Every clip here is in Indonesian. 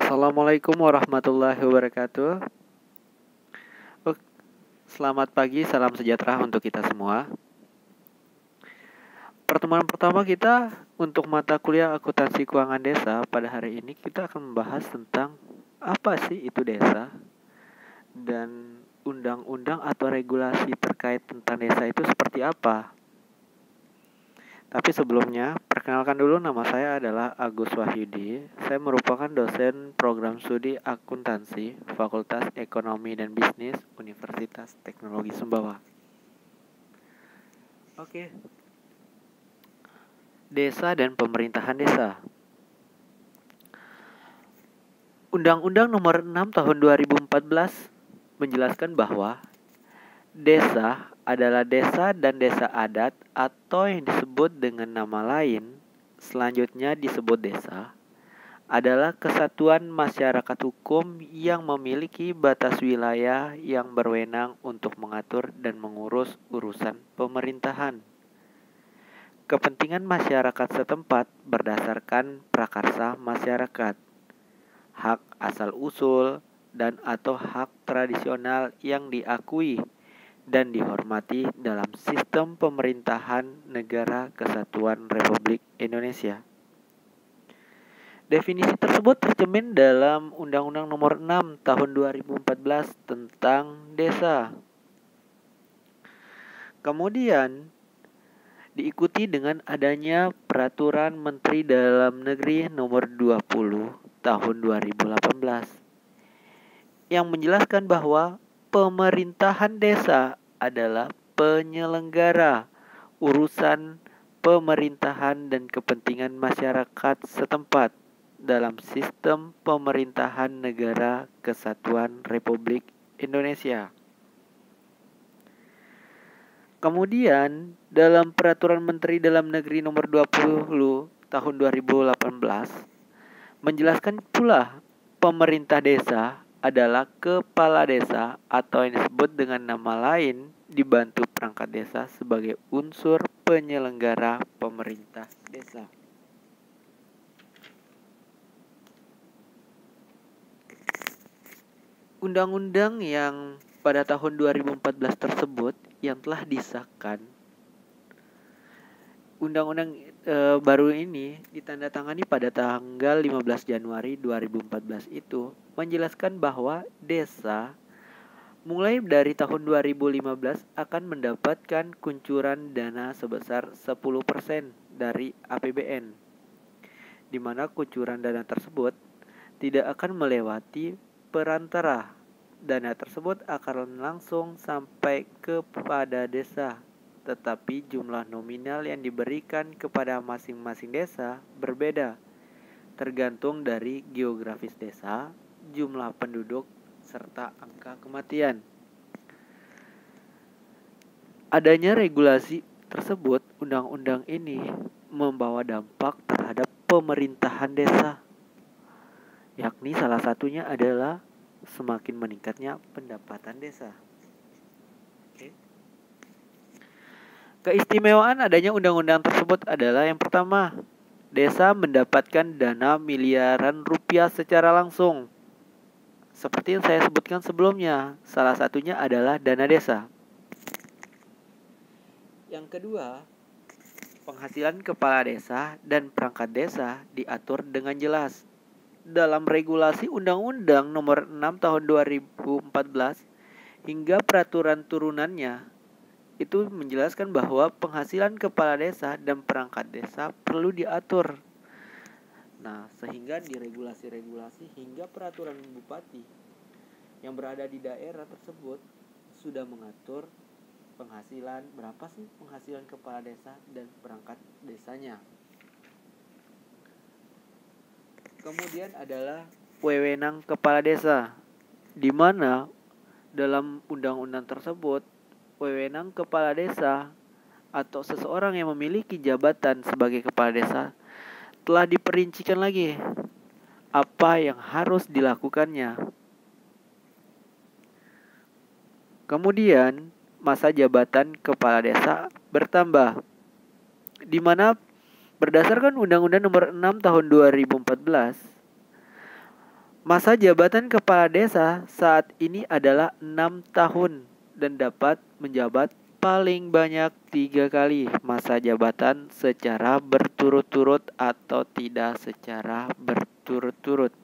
Assalamualaikum warahmatullahi wabarakatuh. Selamat pagi, salam sejahtera untuk kita semua. Pertemuan pertama kita untuk mata kuliah akuntansi keuangan desa pada hari ini kita akan membahas tentang apa sih itu desa dan undang-undang atau regulasi terkait tentang desa itu seperti apa. Tapi sebelumnya, perkenalkan dulu, nama saya adalah Agus Wahyudi. Saya merupakan dosen program studi akuntansi Fakultas Ekonomi dan Bisnis Universitas Teknologi Sumbawa. Oke. Desa dan pemerintahan desa. Undang-Undang Nomor 6 Tahun 2014 menjelaskan bahwa desa adalah desa dan desa adat atau yang disebut dengan nama lain, selanjutnya disebut desa, adalah kesatuan masyarakat hukum yang memiliki batas wilayah yang berwenang untuk mengatur dan mengurus urusan pemerintahan. Kepentingan masyarakat setempat berdasarkan prakarsa masyarakat, hak asal-usul, dan atau hak tradisional yang diakui dan dihormati dalam sistem pemerintahan Negara Kesatuan Republik Indonesia. Definisi tersebut tercermin dalam Undang-Undang Nomor 6 Tahun 2014 tentang desa. Kemudian diikuti dengan adanya Peraturan Menteri Dalam Negeri Nomor 20 Tahun 2018 yang menjelaskan bahwa pemerintahan desa adalah penyelenggara urusan pemerintahan dan kepentingan masyarakat setempat dalam sistem pemerintahan Negara Kesatuan Republik Indonesia. Kemudian, dalam Peraturan Menteri Dalam Negeri Nomor 20 Tahun 2018 menjelaskan pula pemerintah desa adalah kepala desa atau yang disebut dengan nama lain dibantu perangkat desa sebagai unsur penyelenggara pemerintah desa. Undang-undang yang pada tahun 2014 tersebut yang telah disahkan, undang-undang baru ini ditandatangani pada tanggal 15 Januari 2014 itu menjelaskan bahwa desa mulai dari tahun 2015 akan mendapatkan kuncuran dana sebesar 10% dari APBN, di mana kuncuran dana tersebut tidak akan melewati perantara. Dana tersebut akan langsung sampai kepada desa, tetapi jumlah nominal yang diberikan kepada masing-masing desa berbeda, tergantung dari geografis desa, jumlah penduduk, serta angka kematian. Adanya regulasi tersebut, undang-undang ini membawa dampak terhadap pemerintahan desa, yakni salah satunya adalah semakin meningkatnya pendapatan desa. Keistimewaan adanya undang-undang tersebut adalah yang pertama, desa mendapatkan dana miliaran rupiah secara langsung. Seperti yang saya sebutkan sebelumnya, salah satunya adalah dana desa. Yang kedua, penghasilan kepala desa dan perangkat desa diatur dengan jelas dalam regulasi Undang-Undang Nomor 6 Tahun 2014 hingga peraturan turunannya. Itu menjelaskan bahwa penghasilan kepala desa dan perangkat desa perlu diatur. Nah, sehingga di regulasi-regulasi hingga peraturan bupati yang berada di daerah tersebut sudah mengatur penghasilan, berapa sih penghasilan kepala desa dan perangkat desanya. Kemudian adalah wewenang kepala desa, di mana dalam undang-undang tersebut wewenang kepala desa atau seseorang yang memiliki jabatan sebagai kepala desa telah diperincikan lagi apa yang harus dilakukannya. Kemudian masa jabatan kepala desa bertambah, di mana berdasarkan Undang-Undang Nomor 6 Tahun 2014 Masa jabatan kepala desa saat ini adalah 6 tahun dan dapat menjabat paling banyak 3 kali masa jabatan secara berturut-turut atau tidak secara berturut-turut.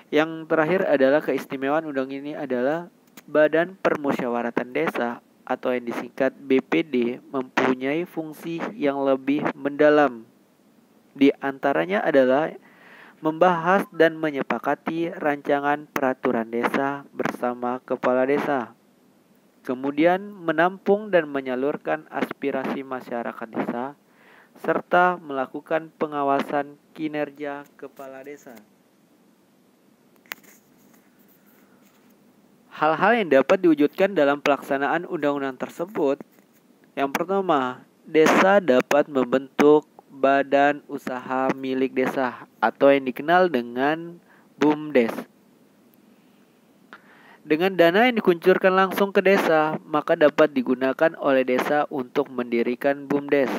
Yang terakhir adalah keistimewaan undang ini adalah Badan Permusyawaratan Desa atau yang disingkat BPD mempunyai fungsi yang lebih mendalam. Di antaranya adalah membahas dan menyepakati rancangan peraturan desa bersama kepala desa. Kemudian menampung dan menyalurkan aspirasi masyarakat desa serta melakukan pengawasan kinerja kepala desa. Hal-hal yang dapat diwujudkan dalam pelaksanaan undang-undang tersebut. Yang pertama, desa dapat membentuk badan usaha milik desa atau yang dikenal dengan BUMDes. Dengan dana yang dikuncurkan langsung ke desa, maka dapat digunakan oleh desa untuk mendirikan BUMDes.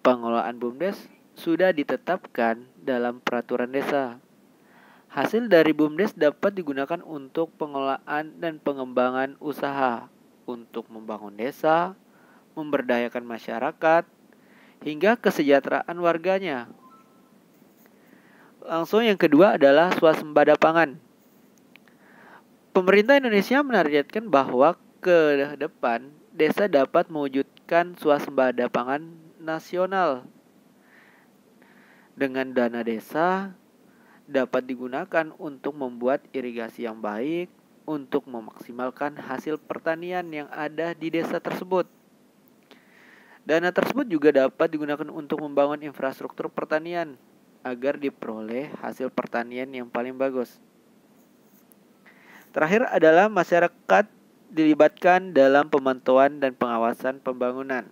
Pengelolaan BUMDes sudah ditetapkan dalam peraturan desa. Hasil dari BUMDes dapat digunakan untuk pengelolaan dan pengembangan usaha, untuk membangun desa, memberdayakan masyarakat, hingga kesejahteraan warganya. Langsung yang kedua adalah swasembada pangan. Pemerintah Indonesia menargetkan bahwa ke depan desa dapat mewujudkan swasembada pangan nasional. Dengan dana desa dapat digunakan untuk membuat irigasi yang baik, untuk memaksimalkan hasil pertanian yang ada di desa tersebut. Dana tersebut juga dapat digunakan untuk membangun infrastruktur pertanian agar diperoleh hasil pertanian yang paling bagus. Terakhir adalah masyarakat dilibatkan dalam pemantauan dan pengawasan pembangunan.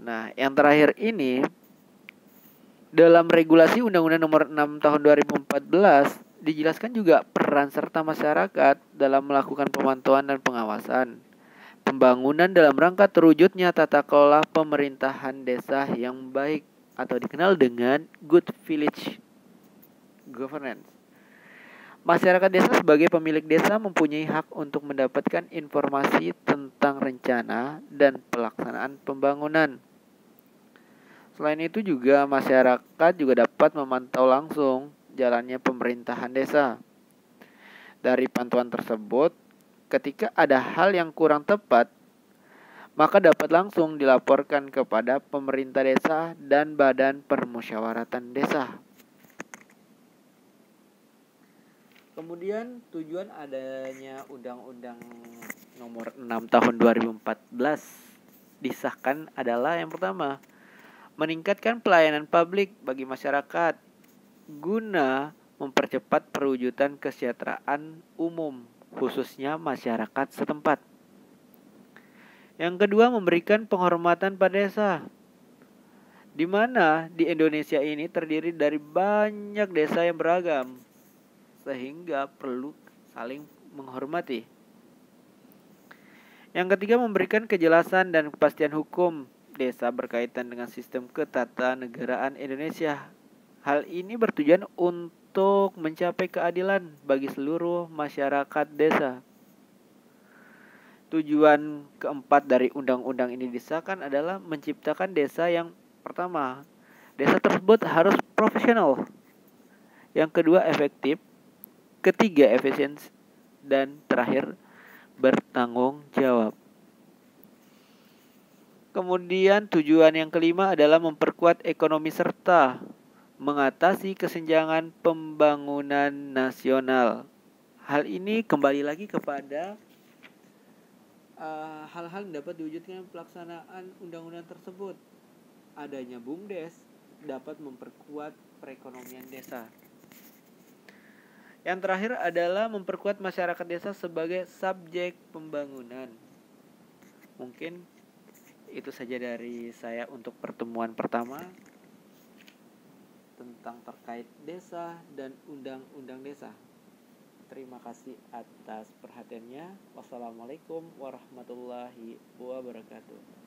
Nah, yang terakhir ini dalam regulasi Undang-Undang Nomor 6 Tahun 2014 dijelaskan juga peran serta masyarakat dalam melakukan pemantauan dan pengawasan pembangunan dalam rangka terwujudnya tata kelola pemerintahan desa yang baik atau dikenal dengan Good Village Governance. Masyarakat desa sebagai pemilik desa mempunyai hak untuk mendapatkan informasi tentang rencana dan pelaksanaan pembangunan. Selain itu juga masyarakat juga dapat memantau langsung jalannya pemerintahan desa. Dari pantauan tersebut, ketika ada hal yang kurang tepat, maka dapat langsung dilaporkan kepada pemerintah desa dan badan permusyawaratan desa. Kemudian tujuan adanya Undang-Undang Nomor 6 Tahun 2014 disahkan adalah yang pertama, meningkatkan pelayanan publik bagi masyarakat guna mempercepat perwujudan kesejahteraan umum khususnya masyarakat setempat. Yang kedua, memberikan penghormatan pada desa, di mana di Indonesia ini terdiri dari banyak desa yang beragam, sehingga perlu saling menghormati. Yang ketiga, memberikan kejelasan dan kepastian hukum desa berkaitan dengan sistem ketatanegaraan Indonesia. Hal ini bertujuan untuk mencapai keadilan bagi seluruh masyarakat desa. Tujuan keempat dari undang-undang ini disahkan adalah menciptakan desa yang pertama, desa tersebut harus profesional. Yang kedua, efektif. Ketiga, efisien. Dan terakhir, bertanggung jawab. Kemudian tujuan yang kelima adalah memperkuat ekonomi serta mengatasi kesenjangan pembangunan nasional. Hal ini kembali lagi kepada hal-hal yang dapat diwujudkan pelaksanaan undang-undang tersebut. Adanya BUMDes dapat memperkuat perekonomian desa. Yang terakhir adalah memperkuat masyarakat desa sebagai subjek pembangunan. Mungkin itu saja dari saya untuk pertemuan pertama tentang terkait desa dan undang-undang desa. Terima kasih atas perhatiannya. Wassalamualaikum warahmatullahi wabarakatuh.